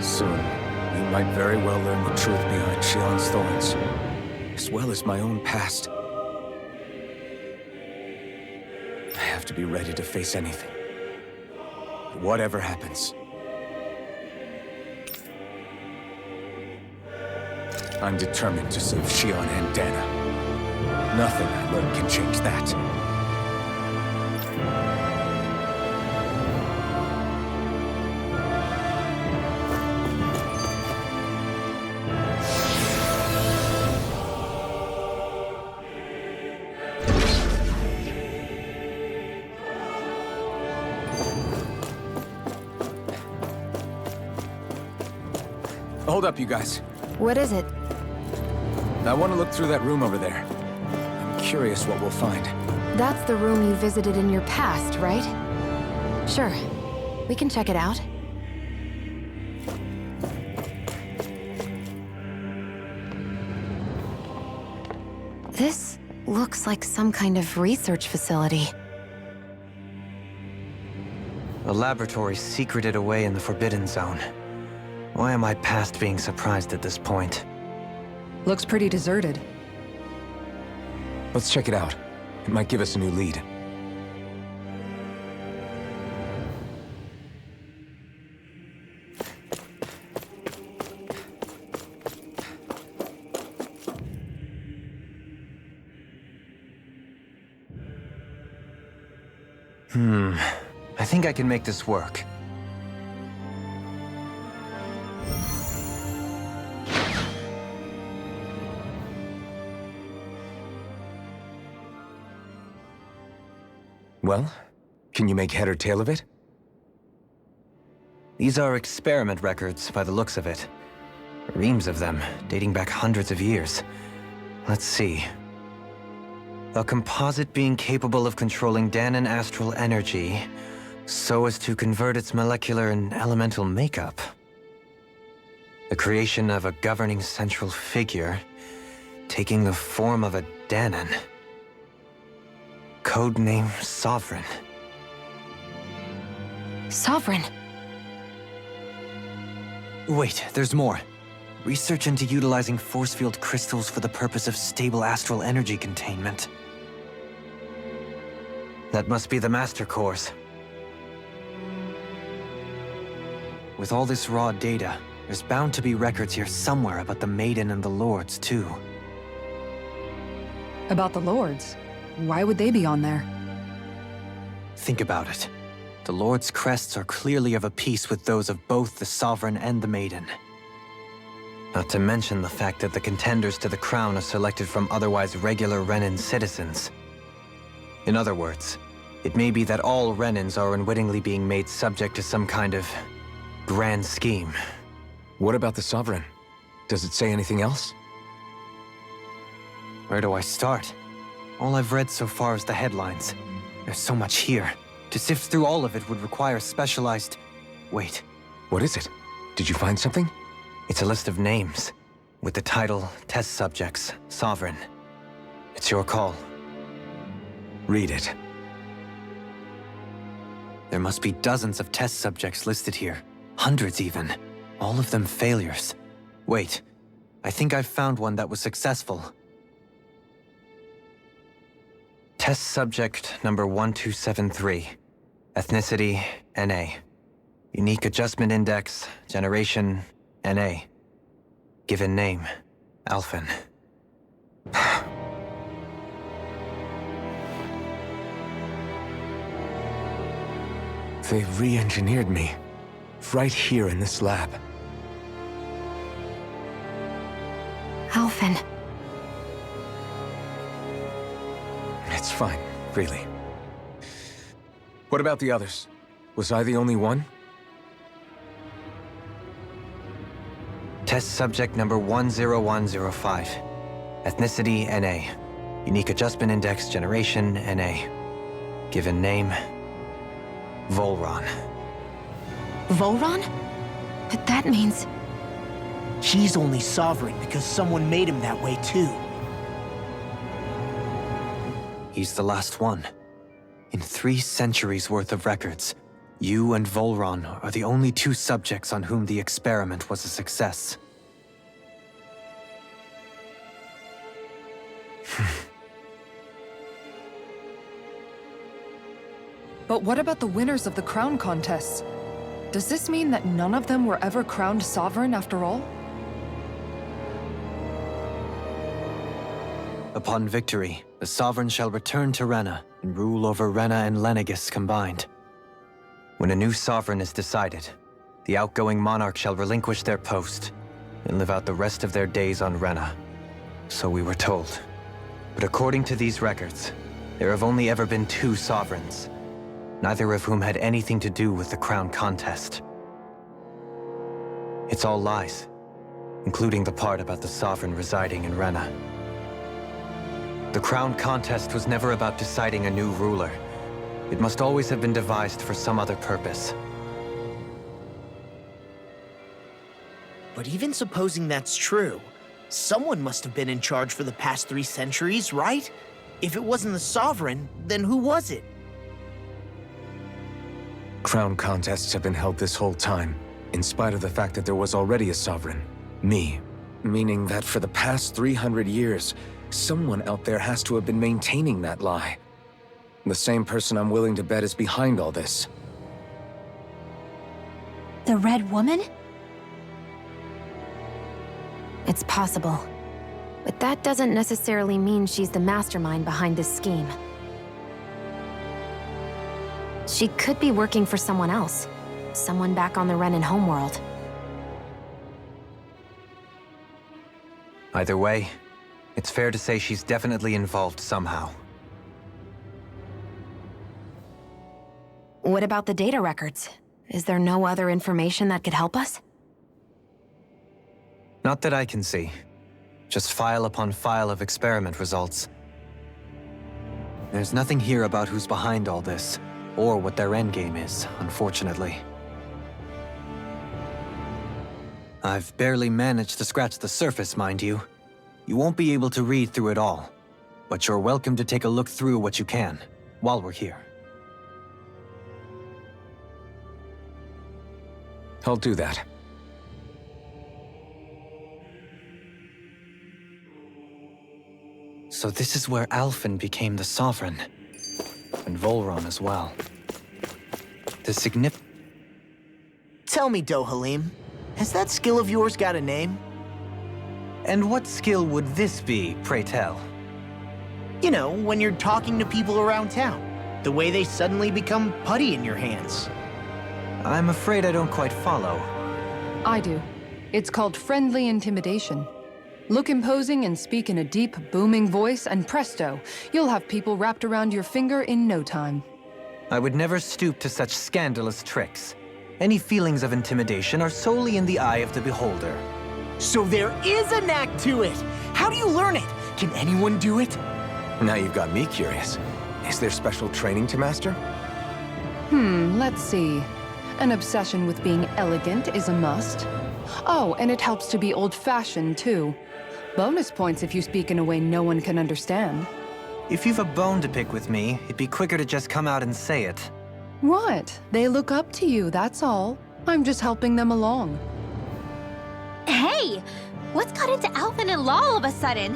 Soon, we might very well learn the truth behind Shion's thorns, as well as my own past. I have to be ready to face anything. Whatever happens. I'm determined to save Shion and Dena. Nothing I learn can change that. Hold up, you guys. What is it? I want to look through that room over there. I'm curious what we'll find. That's the room you visited in your past, right? Sure. We can check it out. This looks like some kind of research facility. A laboratory secreted away in the Forbidden Zone. Why am I past being surprised at this point? Looks pretty deserted. Let's check it out. It might give us a new lead. I think I can make this work. Well, can you make head or tail of it? These are experiment records, by the looks of it. Reams of them, dating back hundreds of years. Let's see. A composite being capable of controlling Danon astral energy so as to convert its molecular and elemental makeup. The creation of a governing central figure, taking the form of a Danon. Codename Sovereign. Sovereign. Wait, there's more. Research into utilizing force field crystals for the purpose of stable astral energy containment. That must be the master course. With all this raw data, there's bound to be records here somewhere about the Maiden and the Lords, too. About the Lords? Why would they be on there? Think about it. The Lord's crests are clearly of a piece with those of both the Sovereign and the Maiden. Not to mention the fact that the contenders to the crown are selected from otherwise regular Renan citizens. In other words, it may be that all Renans are unwittingly being made subject to some kind of grand scheme. What about the Sovereign? Does it say anything else? Where do I start? All I've read so far is the headlines. There's so much here. To sift through all of it would require specialized... Wait. What is it? Did you find something? It's a list of names, with the title, Test Subjects, Sovereign. It's your call. Read it. There must be dozens of test subjects listed here. Hundreds even. All of them failures. Wait, I think I've found one that was successful. Test subject number 1273. Ethnicity, NA. Unique adjustment index, generation, NA. Given name, Alphen. They re-engineered me. Right here in this lab. Alphen. It's fine, really. What about the others? Was I the only one? Test subject number 10105. Ethnicity, NA. Unique adjustment index, generation, NA. Given name, Volron. Volron? But that means... He's only sovereign because someone made him that way too. He's the last one. In 3 centuries worth of records, You and Volron are the only two subjects on whom the experiment was a success. But what about the winners of the crown contests? Does this mean that none of them were ever crowned sovereign after all? Upon victory, the sovereign shall return to Rena and rule over Rena and Lenegis combined. When a new sovereign is decided, the outgoing monarch shall relinquish their post and live out the rest of their days on Rena. So we were told. But according to these records, there have only ever been two sovereigns, neither of whom had anything to do with the crown contest. It's all lies, including the part about the sovereign residing in Rena. The crown contest was never about deciding a new ruler. It must always have been devised for some other purpose. But even supposing that's true, someone must have been in charge for the past 3 centuries, right? If it wasn't the sovereign, then who was it? Crown contests have been held this whole time, in spite of the fact that there was already a sovereign. Me. Meaning that for the past 300 years, someone out there has to have been maintaining that lie. The same person I'm willing to bet is behind all this. The Red Woman? It's possible. But that doesn't necessarily mean she's the mastermind behind this scheme. She could be working for someone else. Someone back on the Renan homeworld. Either way, it's fair to say she's definitely involved somehow. What about the data records? Is there no other information that could help us? Not that I can see. Just file upon file of experiment results. There's nothing here about who's behind all this, or what their endgame is, unfortunately. I've barely managed to scratch the surface, mind you. You won't be able to read through it all, but you're welcome to take a look through what you can, while we're here. I'll do that. So this is where Alphen became the sovereign, and Volron as well. The Tell me, Dohalim, has that skill of yours got a name? And what skill would this be, pray tell? You know, when you're talking to people around town, the way they suddenly become putty in your hands. I'm afraid I don't quite follow. I do. It's called friendly intimidation. Look imposing and speak in a deep, booming voice, and presto, you'll have people wrapped around your finger in no time. I would never stoop to such scandalous tricks. Any feelings of intimidation are solely in the eye of the beholder. So there is a knack to it! How do you learn it? Can anyone do it? Now you've got me curious. Is there special training to master? Let's see. An obsession with being elegant is a must. Oh, and it helps to be old-fashioned, too. Bonus points if you speak in a way no one can understand. If you've a bone to pick with me, it'd be quicker to just come out and say it. What? They look up to you, that's all. I'm just helping them along. Hey! What's got into Alphen and Law all of a sudden?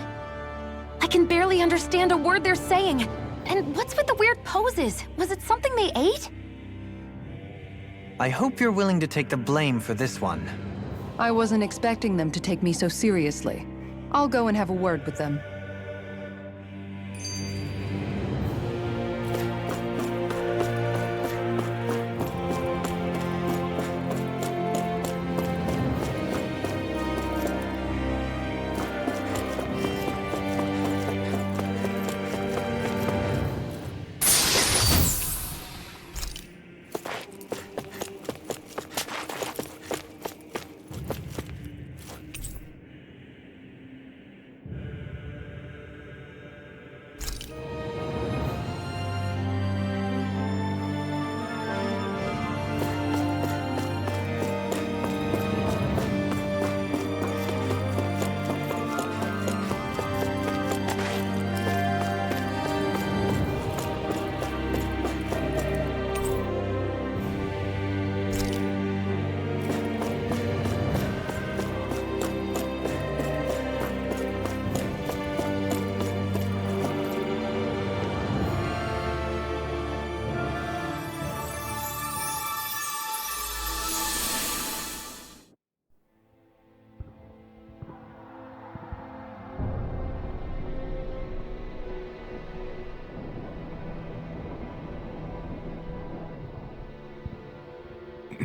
I can barely understand a word they're saying. And what's with the weird poses? Was it something they ate? I hope you're willing to take the blame for this one. I wasn't expecting them to take me so seriously. I'll go and have a word with them.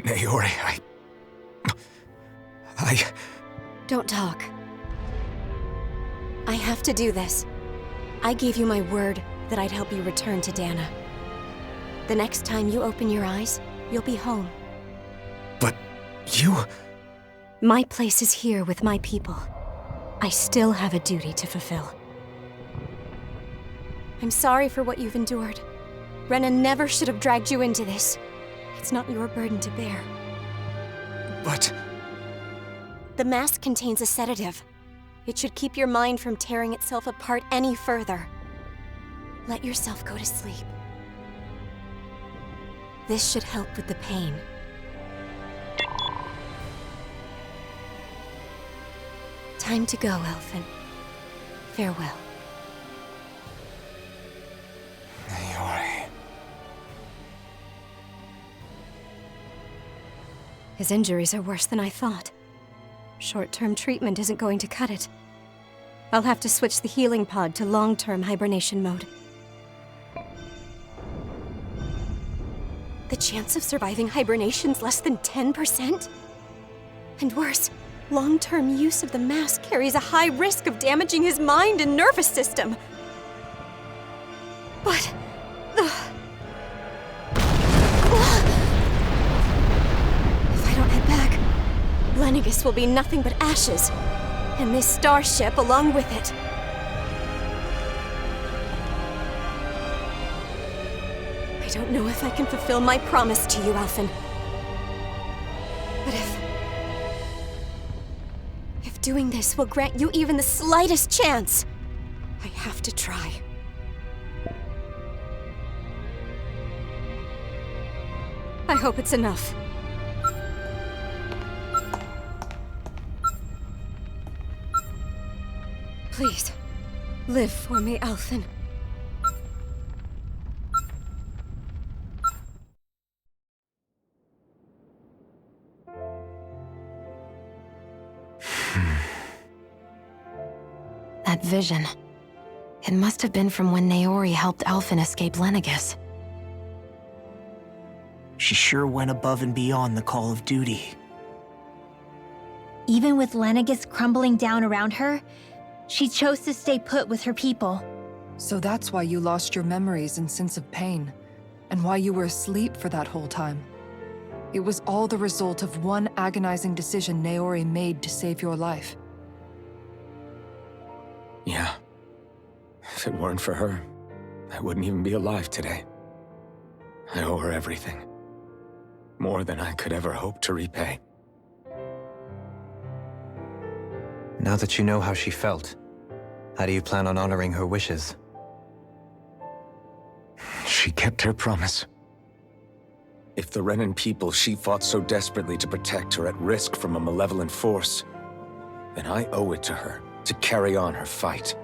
Naori, I... Don't talk. I have to do this. I gave you my word that I'd help you return to Dana. The next time you open your eyes, you'll be home. But you... My place is here with my people. I still have a duty to fulfill. I'm sorry for what you've endured. Rena never should have dragged you into this. It's not your burden to bear. But... The mask contains a sedative. It should keep your mind from tearing itself apart any further. Let yourself go to sleep. This should help with the pain. Time to go, Elfin. Farewell. Naori... His injuries are worse than I thought. Short-term treatment isn't going to cut it. I'll have to switch the healing pod to long-term hibernation mode. The chance of surviving hibernation's less than 10%? And worse, long-term use of the mask carries a high risk of damaging his mind and nervous system. But... If I don't head back, Lennigus will be nothing but ashes, and this starship along with it. I don't know if I can fulfill my promise to you, Alphen. But if doing this will grant you even the slightest chance, I have to try. I hope it's enough. Please, live for me, Alphen. That vision. It must have been from when Naori helped Alphen escape Lennigus. She sure went above and beyond the call of duty. Even with Lennigus crumbling down around her, she chose to stay put with her people. So that's why you lost your memories and sense of pain, and why you were asleep for that whole time. It was all the result of one agonizing decision Naori made to save your life. Yeah. If it weren't for her, I wouldn't even be alive today. I owe her everything. More than I could ever hope to repay. Now that you know how she felt, how do you plan on honoring her wishes? She kept her promise. If the Renan people she fought so desperately to protect are at risk from a malevolent force, then I owe it to her to carry on her fight.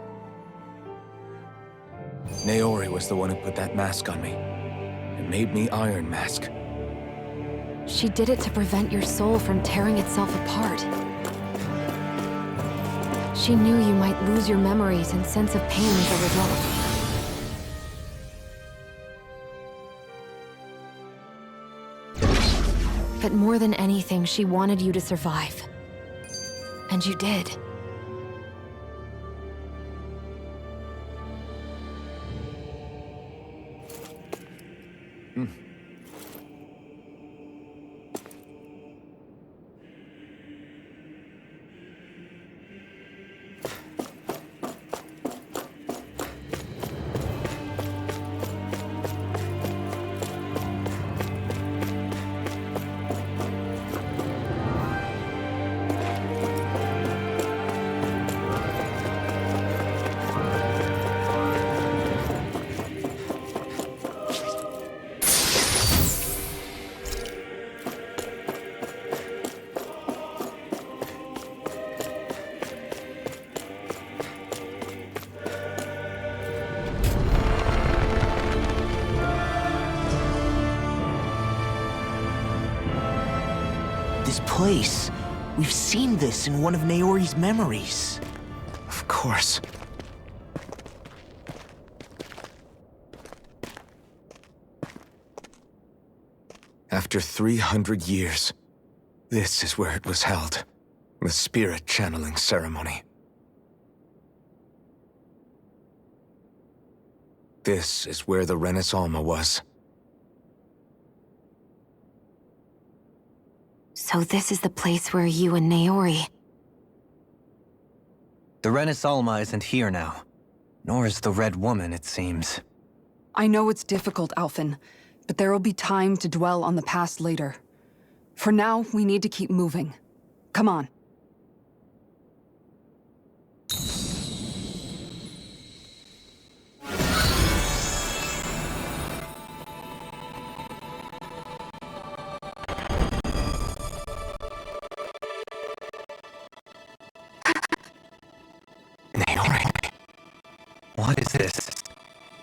Naori was the one who put that mask on me, and made me Iron Mask. She did it to prevent your soul from tearing itself apart. She knew you might lose your memories and sense of pain as a result. But more than anything, she wanted you to survive. And you did. This place. We've seen this in one of Naori's memories. Of course. After 300 years, this is where it was held. The spirit channeling ceremony. This is where the Renaissance was. So this is the place where you and Naori... The Renaissance isn't here now. Nor is the Red Woman, it seems. I know it's difficult, Alphen, but there will be time to dwell on the past later. For now, we need to keep moving. Come on. What is this?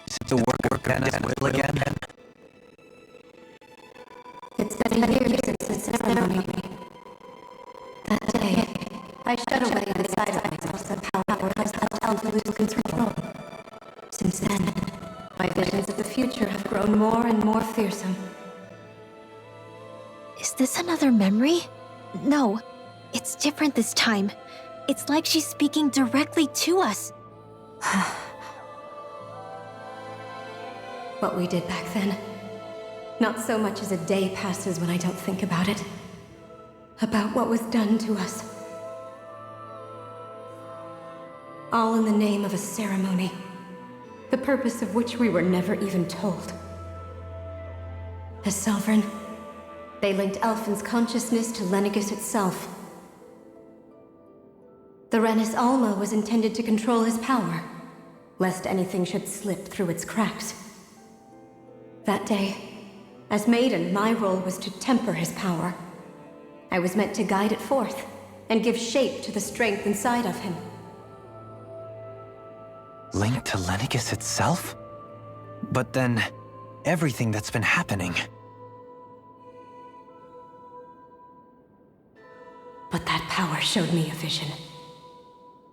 Is it the work of Dena's will again? It's been years since the ceremony. That day, I shut away inside of myself the power has allowed to lose control. Since then, my visions of the future have grown more and more fearsome. Is this another memory? No, it's different this time. It's like she's speaking directly to us. What we did back then. Not so much as a day passes when I don't think about it. About what was done to us. All in the name of a ceremony. The purpose of which we were never even told. As Sovereign, they linked Alphen's consciousness to Lenegis itself. The Renis Alma was intended to control his power, lest anything should slip through its cracks. That day, as Maiden, my role was to temper his power. I was meant to guide it forth, and give shape to the strength inside of him. Linked to Lenegis itself? But then, everything that's been happening... But that power showed me a vision.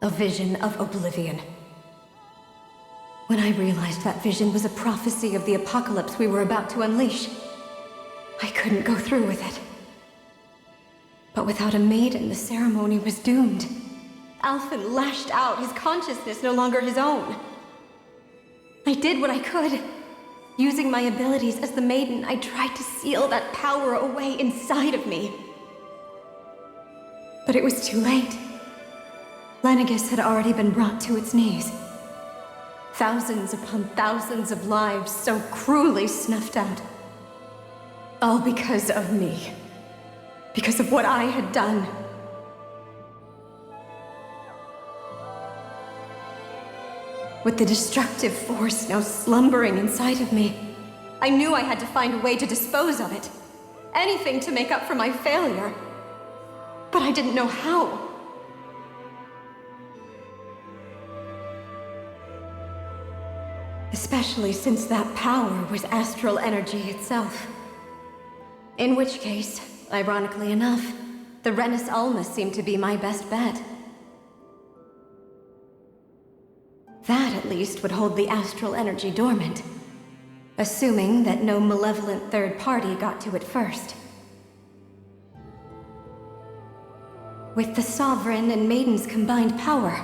A vision of oblivion. When I realized that vision was a prophecy of the apocalypse we were about to unleash, I couldn't go through with it. But without a maiden, the ceremony was doomed. Alphen lashed out, his consciousness no longer his own. I did what I could. Using my abilities as the maiden, I tried to seal that power away inside of me. But it was too late. Lenegis had already been brought to its knees. Thousands upon thousands of lives so cruelly snuffed out. All because of me. Because of what I had done. With the destructive force now slumbering inside of me, I knew I had to find a way to dispose of it. Anything to make up for my failure. But I didn't know how. Especially since that power was astral energy itself. In which case, ironically enough, the Renis Alma seemed to be my best bet. That, at least, would hold the astral energy dormant. Assuming that no malevolent third party got to it first. With the Sovereign and Maiden's combined power,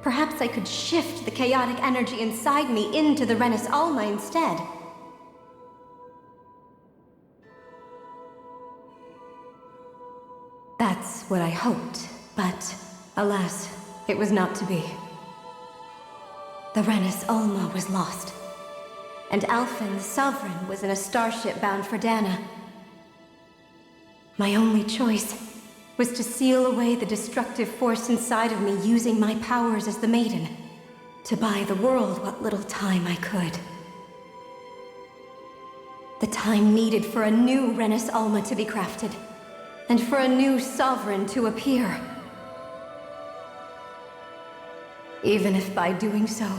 perhaps I could shift the chaotic energy inside me into the Renis Alma instead. That's what I hoped, but alas, it was not to be. The Renis Alma was lost, and Alphen, the Sovereign, was in a starship bound for Dena. My only choice was to seal away the destructive force inside of me using my powers as the Maiden, to buy the world what little time I could. The time needed for a new Renis Alma to be crafted, and for a new Sovereign to appear. Even if by doing so,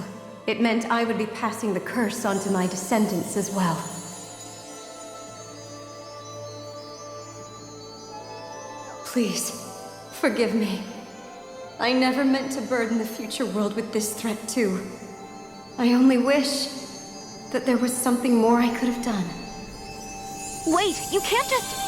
it meant I would be passing the curse on to my descendants as well. Please, forgive me. I never meant to burden the future world with this threat too. I only wish that there was something more I could have done. Wait, you can't just...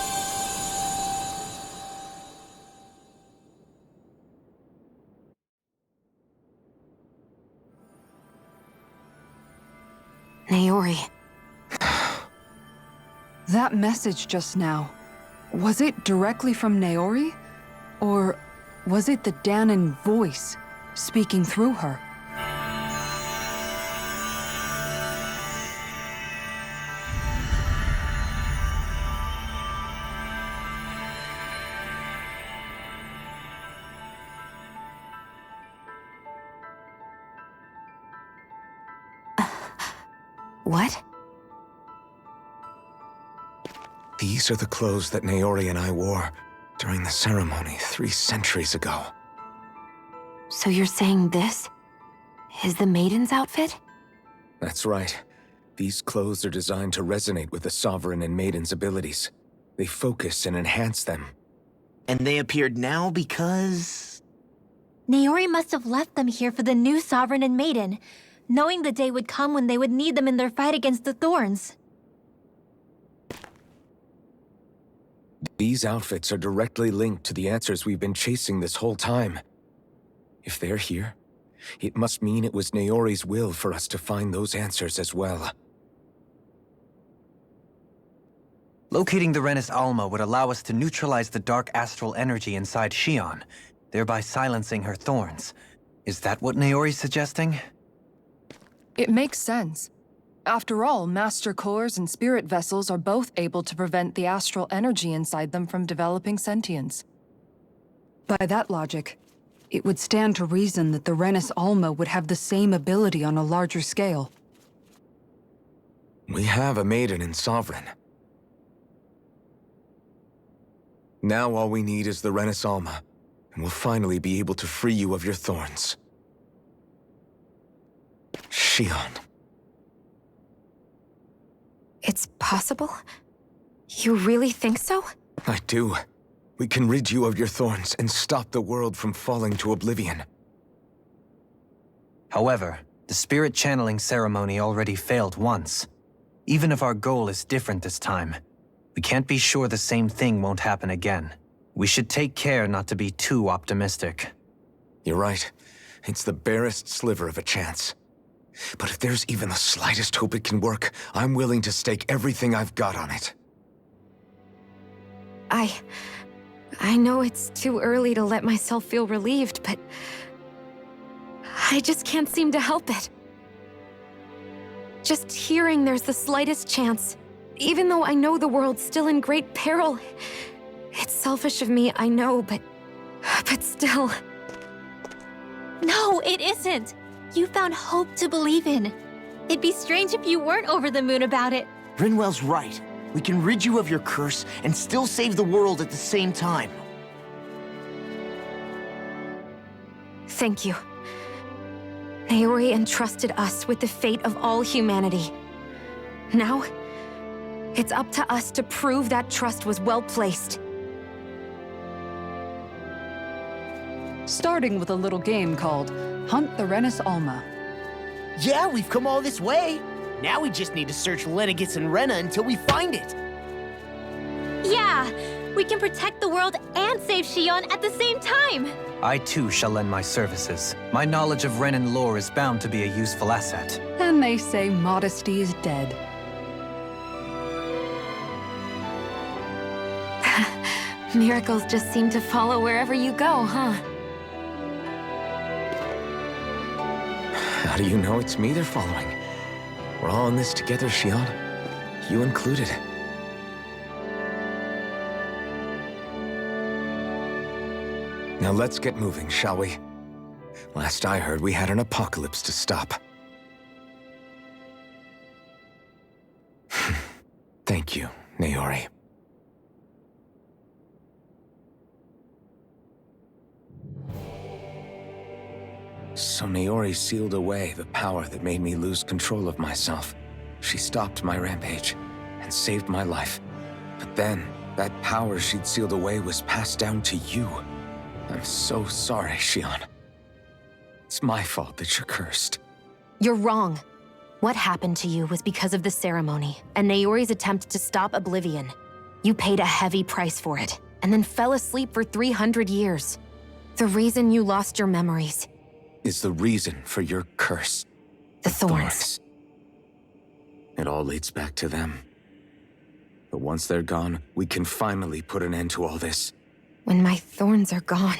Naori. That message just now, was it directly from Naori? Or was it the Danon voice speaking through her? What? These are the clothes that Naori and I wore during the ceremony 3 centuries ago. So you're saying this is the maiden's outfit? That's right. These clothes are designed to resonate with the Sovereign and Maiden's abilities. They focus and enhance them. And they appeared now because... Naori must have left them here for the new Sovereign and Maiden, knowing the day would come when they would need them in their fight against the Thorns. These outfits are directly linked to the answers we've been chasing this whole time. If they're here, it must mean it was Naori's will for us to find those answers as well. Locating the Renis Alma would allow us to neutralize the dark astral energy inside Xion, thereby silencing her thorns. Is that what Naori's suggesting? It makes sense. After all, Master Cores and Spirit Vessels are both able to prevent the astral energy inside them from developing sentience. By that logic, it would stand to reason that the Renis Alma would have the same ability on a larger scale. We have a Maiden and Sovereign. Now all we need is the Renis Alma, and we'll finally be able to free you of your thorns. Xion. It's possible? You really think so? I do. We can rid you of your thorns and stop the world from falling to oblivion. However, the spirit channeling ceremony already failed once. Even if our goal is different this time, we can't be sure the same thing won't happen again. We should take care not to be too optimistic. You're right. It's the barest sliver of a chance. But if there's even the slightest hope it can work, I'm willing to stake everything I've got on it. I know it's too early to let myself feel relieved, but I just can't seem to help it. Just hearing there's the slightest chance, even though I know the world's still in great peril. It's selfish of me, I know, but still. No, it isn't. You found hope to believe in. It'd be strange if you weren't over the moon about it. Rinwell's right. We can rid you of your curse and still save the world at the same time. Thank you. Naori entrusted us with the fate of all humanity. Now, it's up to us to prove that trust was well placed. Starting with a little game called Hunt the Renis Alma. Yeah, we've come all this way. Now we just need to search Lenegis and Rena until we find it. Yeah, we can protect the world and save Xion at the same time. I too shall lend my services. My knowledge of Renan lore is bound to be a useful asset. And they say modesty is dead. Miracles just seem to follow wherever you go, huh? How do you know it's me they're following? We're all in this together, Xion. You included. Now let's get moving, shall we? Last I heard, we had an apocalypse to stop. Thank you, Naori. So Naori sealed away the power that made me lose control of myself. She stopped my rampage and saved my life. But then, that power she'd sealed away was passed down to you. I'm so sorry, Xion. It's my fault that you're cursed. You're wrong. What happened to you was because of the ceremony and Naori's attempt to stop oblivion. You paid a heavy price for it, and then fell asleep for 300 years. The reason you lost your memories. Is the reason for your curse. The thorns. It all leads back to them. But once they're gone, we can finally put an end to all this. When my thorns are gone,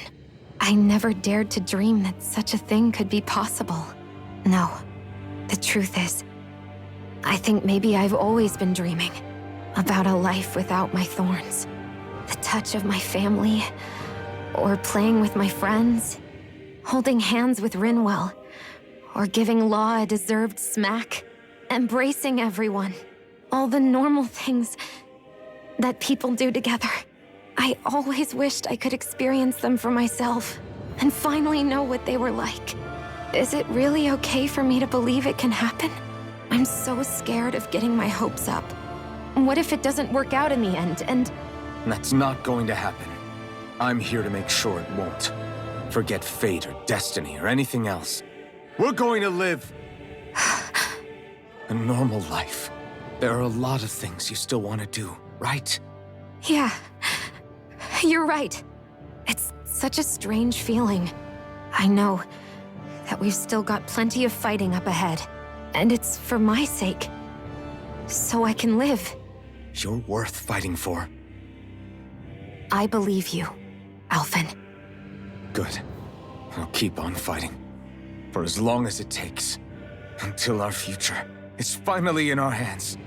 I never dared to dream that such a thing could be possible. No, the truth is, I think maybe I've always been dreaming about a life without my thorns. The touch of my family, or playing with my friends, holding hands with Rinwell, or giving Law a deserved smack, embracing everyone. All the normal things that people do together. I always wished I could experience them for myself, and finally know what they were like. Is it really okay for me to believe it can happen? I'm so scared of getting my hopes up. What if it doesn't work out in the end, and... That's not going to happen. I'm here to make sure it won't. Forget fate or destiny or anything else. We're going to live a normal life. There are a lot of things you still want to do, right? Yeah, you're right. It's such a strange feeling. I know that we've still got plenty of fighting up ahead, and it's for my sake, so I can live. You're worth fighting for. I believe you, Alphen. Good. I'll keep on fighting. For as long as it takes. Until our future is finally in our hands.